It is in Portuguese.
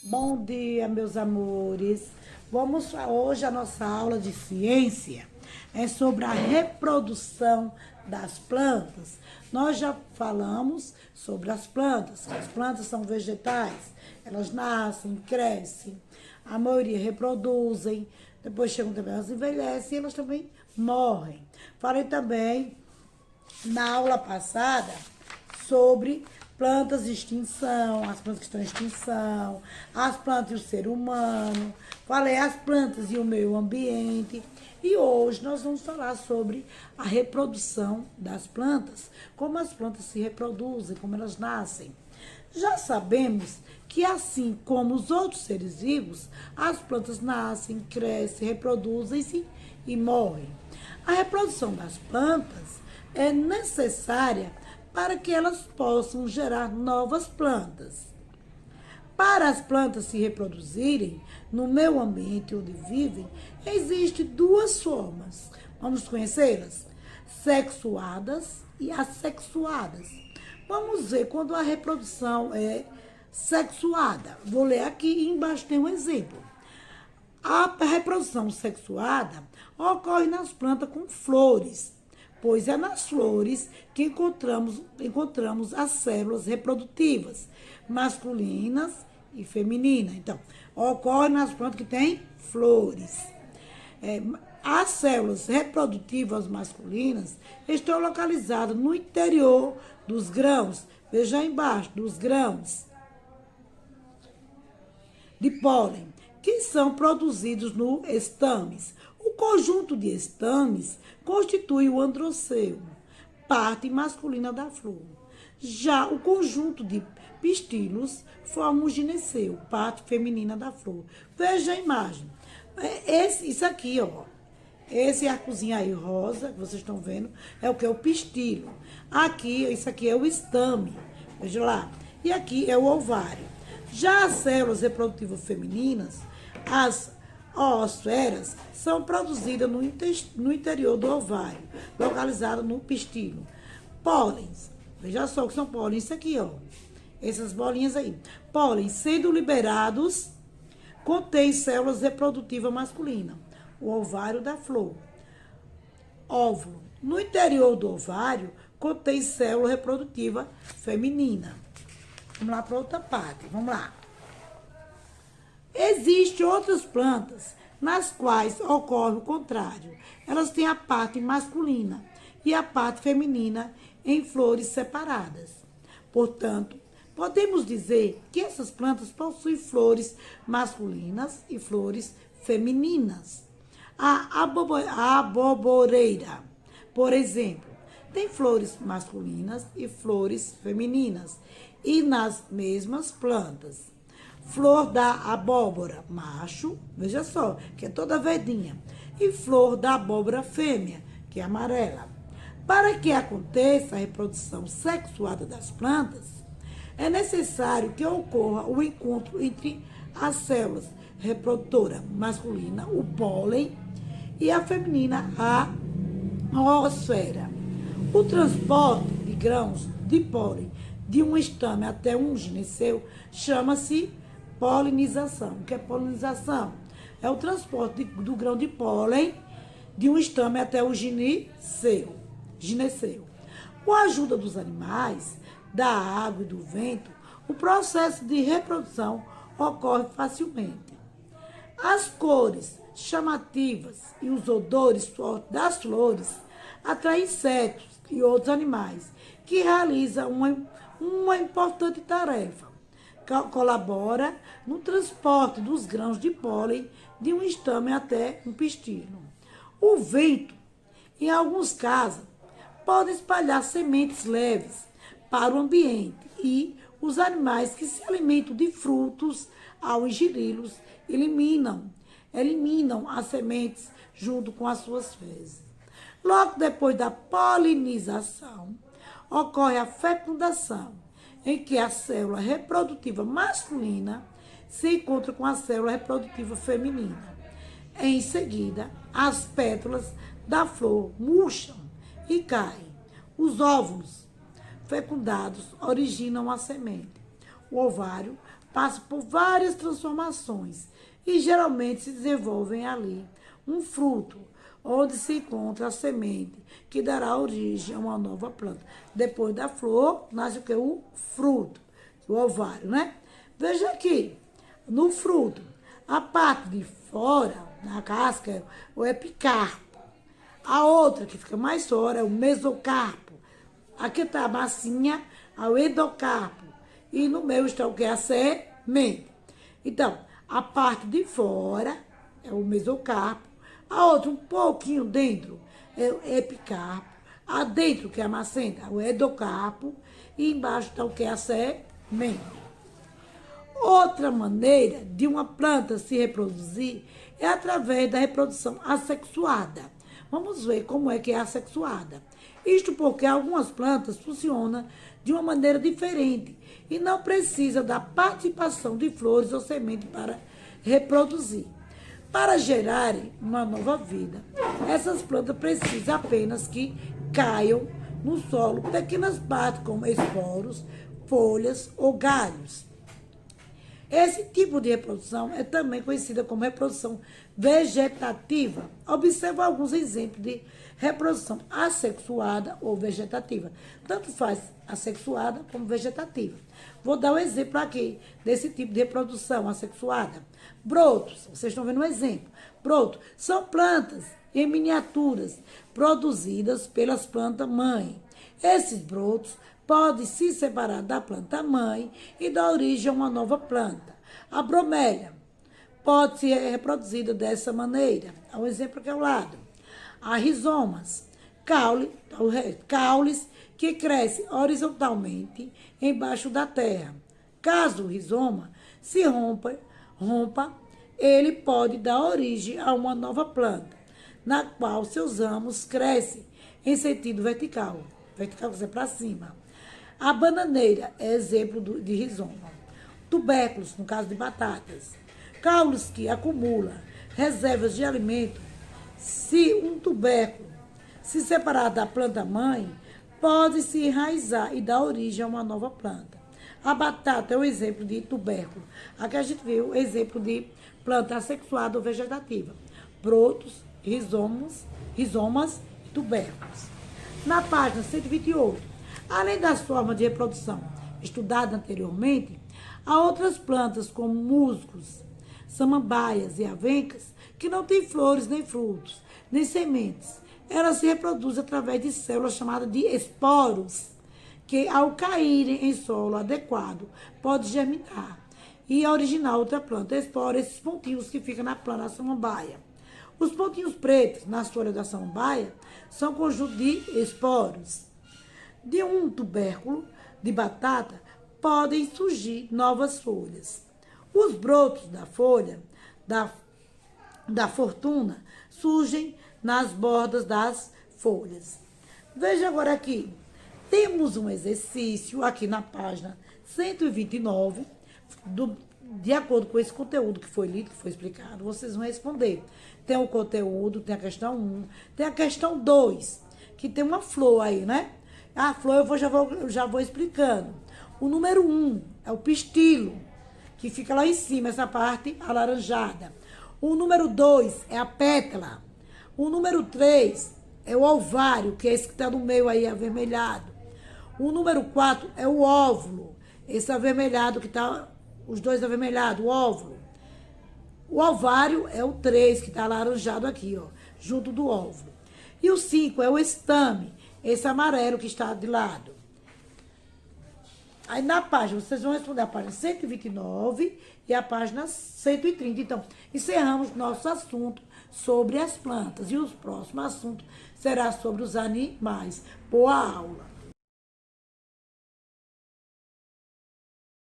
Bom dia, meus amores. Hoje a nossa aula de ciência é sobre a reprodução das plantas. Nós já falamos sobre as plantas. As plantas são vegetais, elas nascem, crescem, a maioria reproduzem, depois chegam também, elas envelhecem e elas também morrem. Falei também na aula passada sobre plantas de extinção, as plantas que estão em extinção, as plantas e o ser humano, falei as plantas e o meio ambiente. E hoje nós vamos falar sobre a reprodução das plantas, como as plantas se reproduzem, como elas nascem. Já sabemos que assim como os outros seres vivos, as plantas nascem, crescem, reproduzem-se e morrem. A reprodução das plantas é necessária para que elas possam gerar novas plantas. Para as plantas se reproduzirem no meio ambiente onde vivem, existem duas formas. Vamos conhecê-las? Sexuadas e assexuadas. Vamos ver quando a reprodução é sexuada. Vou ler aqui embaixo tem um exemplo. A reprodução sexuada ocorre nas plantas com flores, pois é nas flores que encontramos as células reprodutivas, masculinas e femininas. Então, ocorre nas plantas que têm flores. As células reprodutivas masculinas estão localizadas no interior dos grãos. Veja aí embaixo, dos grãos de pólen, que são produzidos no estames. O conjunto de estames constitui o androceu, parte masculina da flor. Já o conjunto de pistilos forma o gineceu, parte feminina da flor. Veja a imagem. Isso aqui, ó. Esse arcozinho aí rosa, que vocês estão vendo, é o que é o pistilo. Aqui, isso aqui é o estame. Veja lá. E aqui é o ovário. Já as células reprodutivas femininas, as oosferas, são produzidas no interior do ovário, localizado no pistilo. Pólens, veja só o que são pólens, isso aqui, ó. Essas bolinhas aí. Pólens, sendo liberados, contém células reprodutivas masculinas, o ovário da flor. Óvulo, no interior do ovário, contém célula reprodutiva feminina. Vamos lá para outra parte, vamos lá. Existem outras plantas nas quais ocorre o contrário. Elas têm a parte masculina e a parte feminina em flores separadas. Portanto, podemos dizer que essas plantas possuem flores masculinas e flores femininas. A aboboreira, por exemplo, tem flores masculinas e flores femininas e nas mesmas plantas. Flor da abóbora, macho, veja só, que é toda verdinha. E flor da abóbora fêmea, que é amarela. Para que aconteça a reprodução sexuada das plantas, é necessário que ocorra o encontro entre as células reprodutora masculina, o pólen, e a feminina, a oosfera. O transporte de grãos de pólen de um estame até um gineceu chama-se polinização. O que é polinização? É o transporte do grão de pólen de um estame até o gineceu. Com a ajuda dos animais, da água e do vento, o processo de reprodução ocorre facilmente. As cores chamativas e os odores fortes das flores atraem insetos e outros animais que realizam uma importante tarefa. Colabora no transporte dos grãos de pólen de um estame até um pistilo. O vento, em alguns casos, pode espalhar sementes leves para o ambiente e os animais que se alimentam de frutos, ao ingeri-los, eliminam as sementes junto com as suas fezes. Logo depois da polinização, ocorre a fecundação, em que a célula reprodutiva masculina se encontra com a célula reprodutiva feminina. Em seguida, as pétalas da flor murcham e caem. Os óvulos fecundados originam a semente. O ovário passa por várias transformações e geralmente se desenvolvem ali um fruto, onde se encontra a semente, que dará origem a uma nova planta. Depois da flor, nasce o que? O fruto, o ovário, né? Veja aqui, no fruto, a parte de fora, na casca, é o epicarpo. A outra, que fica mais fora, é o mesocarpo. Aqui está a massinha, é o endocarpo. E no meio está o que? A semente. Então, a parte de fora é o mesocarpo. A outra, um pouquinho dentro, é o epicarpo. A dentro, que é a macenta, é o endocarpo. E embaixo está o que? A semente. Outra maneira de uma planta se reproduzir é através da reprodução assexuada. Vamos ver como é que é assexuada. Isto porque algumas plantas funcionam de uma maneira diferente e não precisa da participação de flores ou sementes para reproduzir. Para gerarem uma nova vida, essas plantas precisam apenas que caiam no solo pequenas partes como esporos, folhas ou galhos. Esse tipo de reprodução é também conhecida como reprodução vegetativa. Observa alguns exemplos de reprodução assexuada ou vegetativa. Tanto faz assexuada como vegetativa. Vou dar um exemplo aqui desse tipo de reprodução assexuada. Brotos, vocês estão vendo um exemplo. Brotos são plantas em miniaturas produzidas pelas plantas mãe. Esses brotos podem se separar da planta mãe e dar origem a uma nova planta. A bromélia pode ser reproduzida dessa maneira. Um exemplo aqui ao lado. Há rizomas, caules que crescem horizontalmente embaixo da terra. Caso o rizoma se rompa, ele pode dar origem a uma nova planta, na qual seus ramos crescem em sentido vertical. Vertical quer dizer para cima. A bananeira é exemplo de rizoma. Tubérculos, no caso de batatas. Caules que acumulam reservas de alimento. Se um tubérculo se separar da planta mãe, pode se enraizar e dar origem a uma nova planta. A batata é um exemplo de tubérculo. Aqui a gente viu o exemplo de planta assexuada ou vegetativa. Brotos, rizomas e tubérculos. Na página 128, além das formas de reprodução estudadas anteriormente, há outras plantas como musgos, samambaias e avencas que não têm flores, nem frutos, nem sementes. Elas se reproduzem através de células chamadas de esporos, que ao caírem em solo adequado, pode germinar e originar outra planta. Esporo, esses pontinhos que ficam na planta da samambaia. Os pontinhos pretos nas folhas da samambaia são conjunto de esporos. De um tubérculo de batata podem surgir novas folhas. Os brotos da folha da fortuna surgem nas bordas das folhas. Veja agora aqui. Temos um exercício aqui na página 129, de acordo com esse conteúdo que foi lido, que foi explicado, vocês vão responder. Tem o conteúdo, tem a questão 1, tem a questão 2, que tem uma flor aí, né? A flor já vou explicando. O número 1 é o pistilo, que fica lá em cima, essa parte alaranjada. O número 2 é a pétala. O número 3 é o ovário, que é esse que está no meio aí, avermelhado. O número 4 é o óvulo, esse avermelhado que está, os dois avermelhados, o óvulo. O ovário é o 3, que está alaranjado aqui, ó, junto do óvulo. E o 5 é o estame, esse amarelo que está de lado. Aí na página, vocês vão responder a página 129 e a página 130. Então, encerramos nosso assunto sobre as plantas. E os próximos assuntos será sobre os animais. Boa aula!